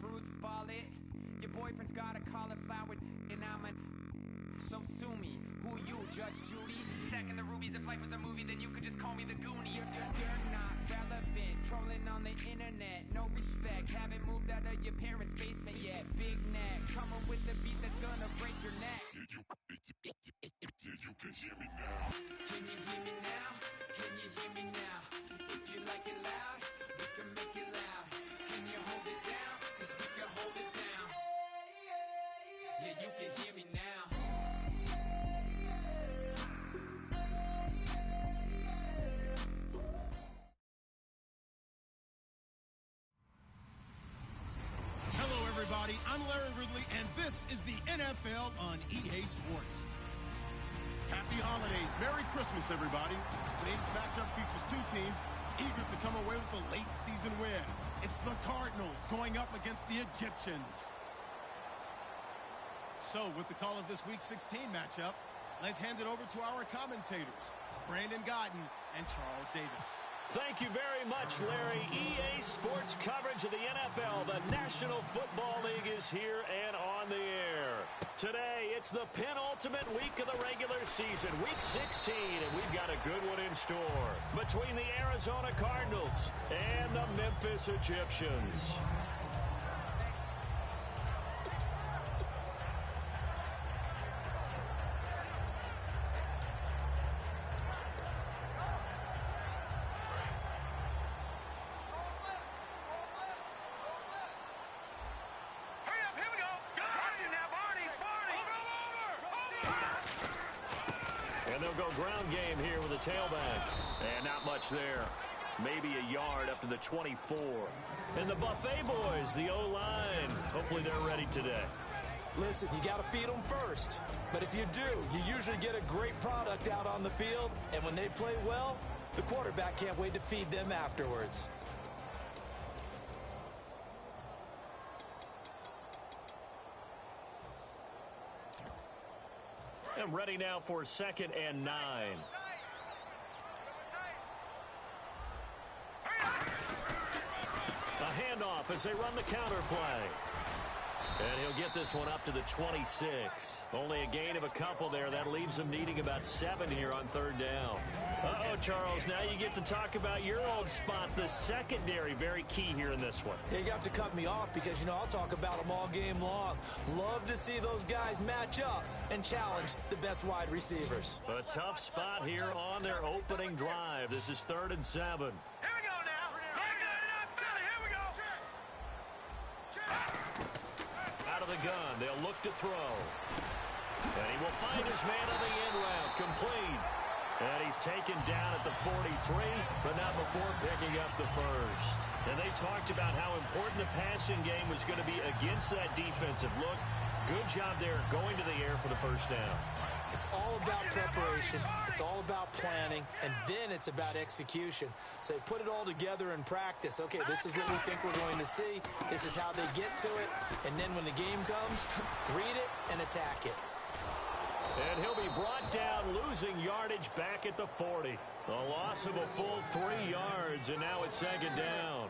fruits, ball it. Your boyfriend's got a cauliflower and I'm a... So sue me, who you, Judge Judy? Stacking the rubies, if life was a movie, then you could just call me the Goonies. You're not relevant, trolling on the internet, no respect. Haven't moved out of your parents' basement yet. Big neck, coming with the beat that's gonna break your neck. You can hear me now. Can you hear me now? Can you hear me now? If you like it loud, we can make it loud. Can you hold it down? 'Cause we can hold it down. Yeah, you can hear me now. I'm Larry Ridley, and this is the NFL on EA Sports. Happy holidays. Merry Christmas, everybody. Today's matchup features two teams eager to come away with a late season win. It's the Cardinals going up against the Egyptians. So, with the call of this Week 16 matchup, let's hand it over to our commentators, Brandon Godden and Charles Davis. Thank you very much, Larry. EA Sports coverage of the NFL. The National Football League is here and on the air. Today, it's the penultimate week of the regular season, Week 16, and we've got a good one in store between the Arizona Cardinals and the Memphis Egyptians. They'll go ground game here with a tailback. And not much there. Maybe a yard up to the 24. And the Buffet boys, the O-line. Hopefully they're ready today. Listen, you got to feed them first. But if you do, you usually get a great product out on the field. And when they play well, the quarterback can't wait to feed them afterwards. And ready now for 2nd and 9. A handoff as they run the counter play. And he'll get this one up to the 26. Only a gain of a couple there. That leaves him needing about 7 here on 3rd down. Uh-oh, Charles, now you get to talk about your old spot, the secondary. Very key here in this one. Yeah, you have to cut me off because, I'll talk about them all game long. Love to see those guys match up and challenge the best wide receivers. A tough spot here on their opening drive. This is 3rd and 7. Here we go now. Here we go. Out of the gun, they'll look to throw. And he will find his man on the end route, complete. And he's taken down at the 43, but not before picking up the first. And they talked about how important the passing game was going to be against that defensive look. Good job there going to the air for the first down. It's all about preparation. It's all about planning. And then it's about execution. So they put it all together in practice. Okay, this is what we think we're going to see. This is how they get to it. And then when the game comes, read it and attack it. And he'll be brought down, losing yardage back at the 40. A loss of a full 3 yards, and now it's 2nd down.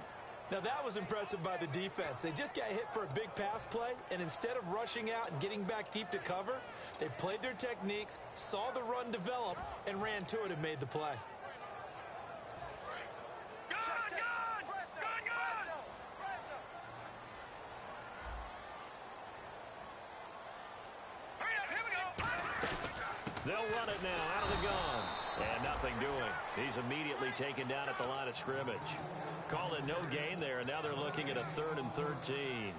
Now, that was impressive by the defense. They just got hit for a big pass play, and instead of rushing out and getting back deep to cover, they played their techniques, saw the run develop, and ran to it and made the play. They'll run it now out of the gun. And nothing doing. He's immediately taken down at the line of scrimmage. Call it no gain there, and now they're looking at a 3rd and 13.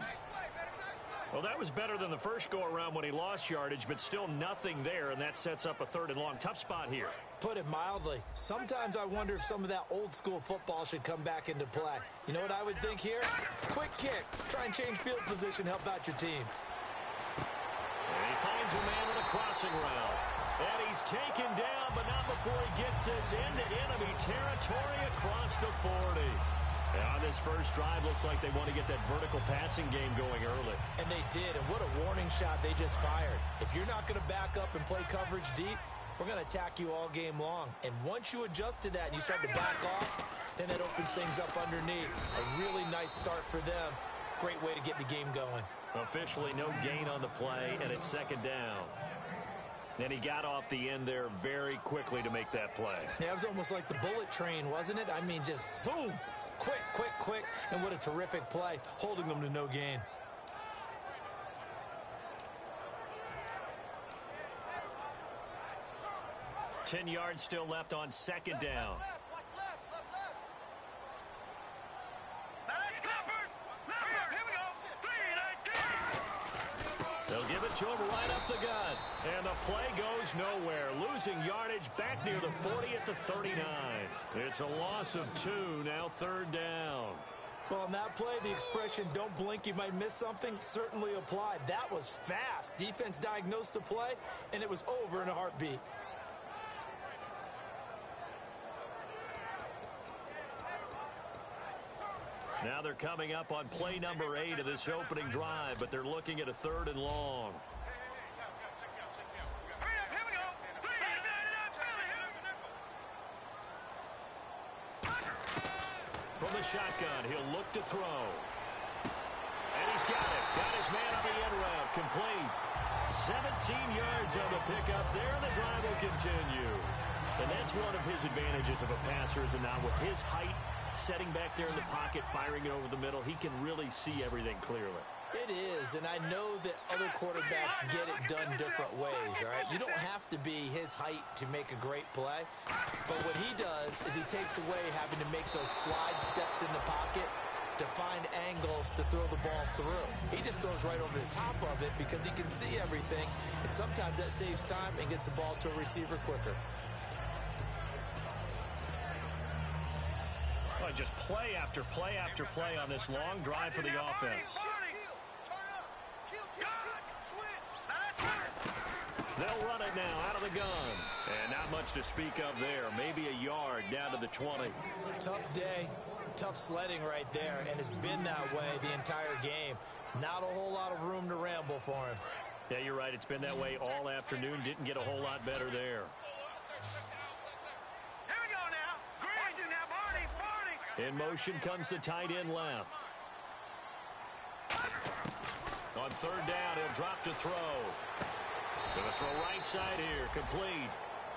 Well, that was better than the first go-around when he lost yardage, but still nothing there, and that sets up a 3rd and long. Tough spot here. Put it mildly. Sometimes I wonder if some of that old-school football should come back into play. You know what I would think here? Quick kick. Try and change field position, help out your team. And he finds a man with a crossing route. And he's taken down, but not before he gets this into enemy territory across the 40. And on this first drive, looks like they want to get that vertical passing game going early. And they did, and what a warning shot they just fired. If you're not going to back up and play coverage deep, we're going to attack you all game long. And once you adjust to that and you start to back off, then that opens things up underneath. A really nice start for them. Great way to get the game going. Officially no gain on the play, and it's second down. And he got off the end there very quickly to make that play. Yeah, it was almost like the bullet train, wasn't it? I mean, just zoom. Quick, quick, quick. And what a terrific play, holding them to no gain. Ten yards still left on second down. They'll give it to him right up the gut. And the play goes nowhere. Losing yardage back near the 40 at the 39. It's a loss of 2, now third down. Well, on that play, the expression, don't blink, you might miss something, certainly applied. That was fast. Defense diagnosed the play, and it was over in a heartbeat. Now they're coming up on play number 8 of this opening drive, but they're looking at a 3rd and long. From the shotgun, he'll look to throw. And he's got it. Got his man on the end route. Complete. 17 yards on the pickup there, and the drive will continue. And that's one of his advantages of a passer, is now with his height, setting back there in the pocket, firing it over the middle, he can really see everything clearly. It is, and I know that other quarterbacks get it done different ways, all right? You don't have to be his height to make a great play, but what he does is he takes away having to make those slide steps in the pocket to find angles to throw the ball through. He just throws right over the top of it because he can see everything, and sometimes that saves time and gets the ball to a receiver quicker. Just play after play after play on this long drive for the offense. They'll run it now out of the gun. And not much to speak of there. Maybe a yard down to the 20. Tough day. Tough sledding right there. And it's been that way the entire game. Not a whole lot of room to ramble for him. Yeah, you're right. It's been that way all afternoon. Didn't get a whole lot better there. In motion comes the tight end left. On third down, he'll drop to throw. Gonna throw right side here, complete.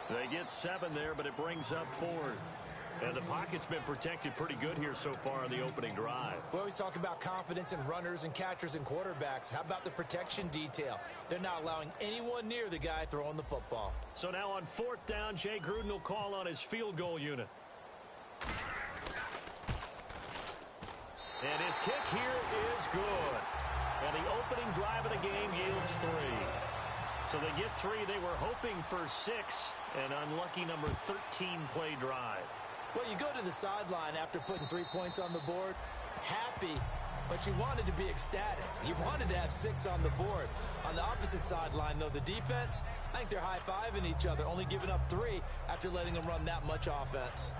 They get 7 there, but it brings up 4th. And the pocket's been protected pretty good here so far on the opening drive. We always talk about confidence in runners and catchers and quarterbacks. How about the protection detail? They're not allowing anyone near the guy throwing the football. So now on 4th down, Jay Gruden will call on his field goal unit. And his kick here is good. And the opening drive of the game yields 3. So they get 3. They were hoping for 6. An unlucky number 13 play drive. Well, you go to the sideline after putting 3 points on the board, happy, but you wanted to be ecstatic. You wanted to have 6 on the board. On the opposite sideline, though, the defense, I think they're high-fiving each other, only giving up 3 after letting them run that much offense.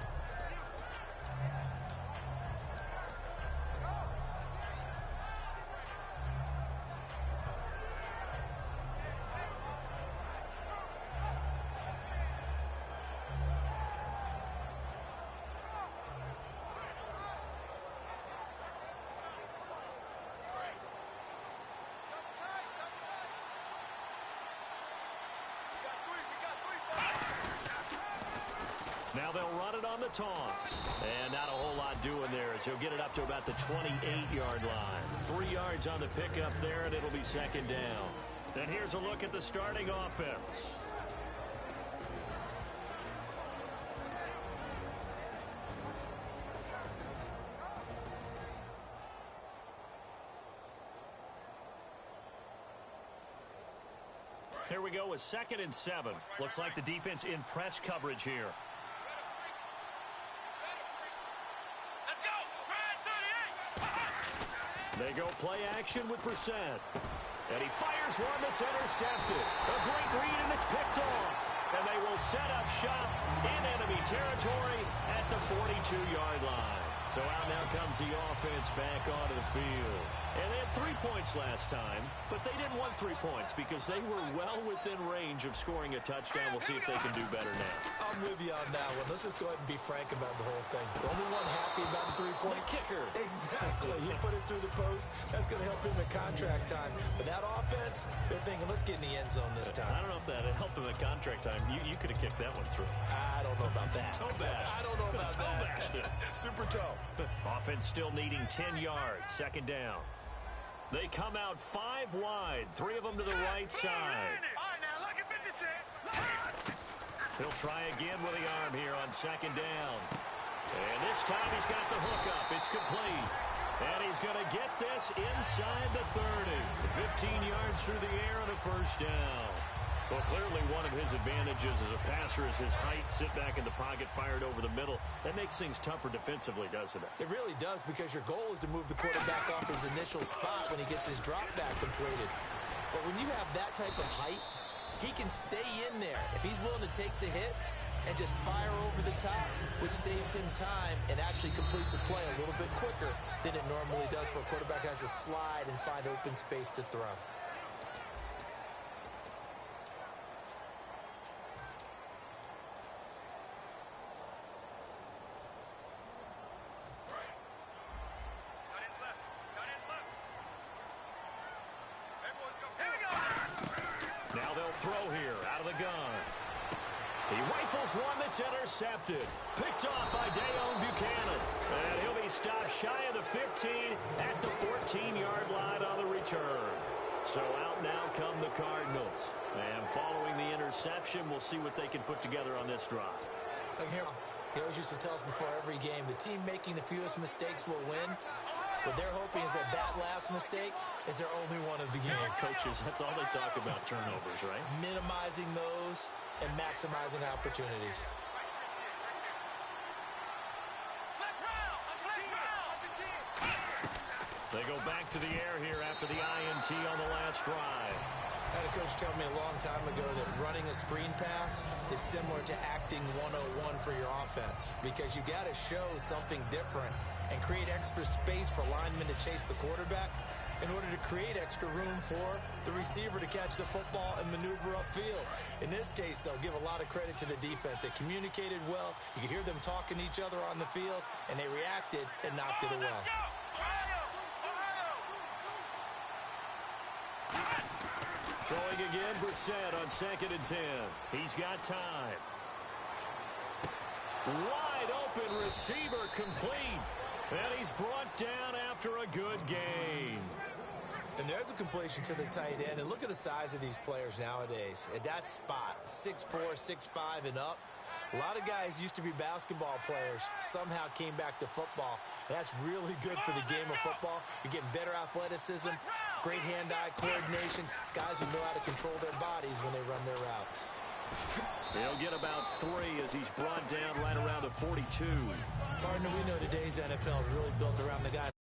Now they'll run it on the toss. And not a whole lot doing there as he'll get it up to about the 28-yard line. 3 yards on the pickup there, and it'll be second down. And here's a look at the starting offense. Here we go with 2nd and 7. Looks like the defense in press coverage here. They go play action with Brissett. And he fires one that's intercepted. A great read, and it's picked off. And they will set up shop in enemy territory at the 42-yard line. So out now comes the offense back onto the field. And they had 3 points last time, but they didn't want 3 points because they were well within range of scoring a touchdown. We'll see if they can do better now. I'm with you on that one. Let's just go ahead and be frank about the whole thing. The only one happy about the 3-point kicker. Exactly. He put it through the post. That's going to help him at contract time. But that offense, they're thinking, let's get in the end zone this time. I don't know if that helped him at contract time. You could have kicked that one through. I don't know about that. Toe bash. I don't know about toe that. Bashed it. Super toe. Offense still needing 10 yards. Second down. They come out 5 wide. 3 of them to the right side. All right, now look at 56. He'll try again with the arm here on second down. And this time he's got the hook up. It's complete. And he's going to get this inside the 30. 15 yards through the air on a first down. Well, clearly one of his advantages as a passer is his height. Sit back in the pocket, fired over the middle. That makes things tougher defensively, doesn't it? It really does, because your goal is to move the quarterback off his initial spot when he gets his drop back completed. But when you have that type of height, he can stay in there. If he's willing to take the hits and just fire over the top, which saves him time and actually completes a play a little bit quicker than it normally does for a quarterback who has to slide and find open space to throw. Now they'll throw here out of the gun. He rifles one that's intercepted. Picked off by Dayon Buchanan. And he'll be stopped shy of the 15 at the 14-yard line on the return. So out now come the Cardinals. And following the interception, we'll see what they can put together on this drive. Look here, he always used to tell us before every game, the team making the fewest mistakes will win. What they're hoping is that that last mistake is their only one of the game. Coaches, that's all they talk about, turnovers, right? Minimizing those and maximizing opportunities. They go back to the air here after the INT on the last drive. I had a coach tell me a long time ago that running a screen pass is similar to acting 101 for your offense, because you got to show something different and create extra space for linemen to chase the quarterback in order to create extra room for the receiver to catch the football and maneuver upfield. In this case, they'll give a lot of credit to the defense. They communicated well. You could hear them talking to each other on the field, and they reacted and knocked it away. Throwing again, Brissett on 2nd and 10. He's got time. Wide open receiver complete. And he's brought down after a good game. And there's a completion to the tight end. And look at the size of these players nowadays. At that spot, 6'4", 6'5", and up. A lot of guys used to be basketball players, somehow came back to football. And that's really good for the game of football. You're getting better athleticism, great hand-eye coordination, guys who know how to control their bodies when they run their routes. He'll get about 3 as he's brought down right around the 42. Partner, we know today's NFL is really built around the guy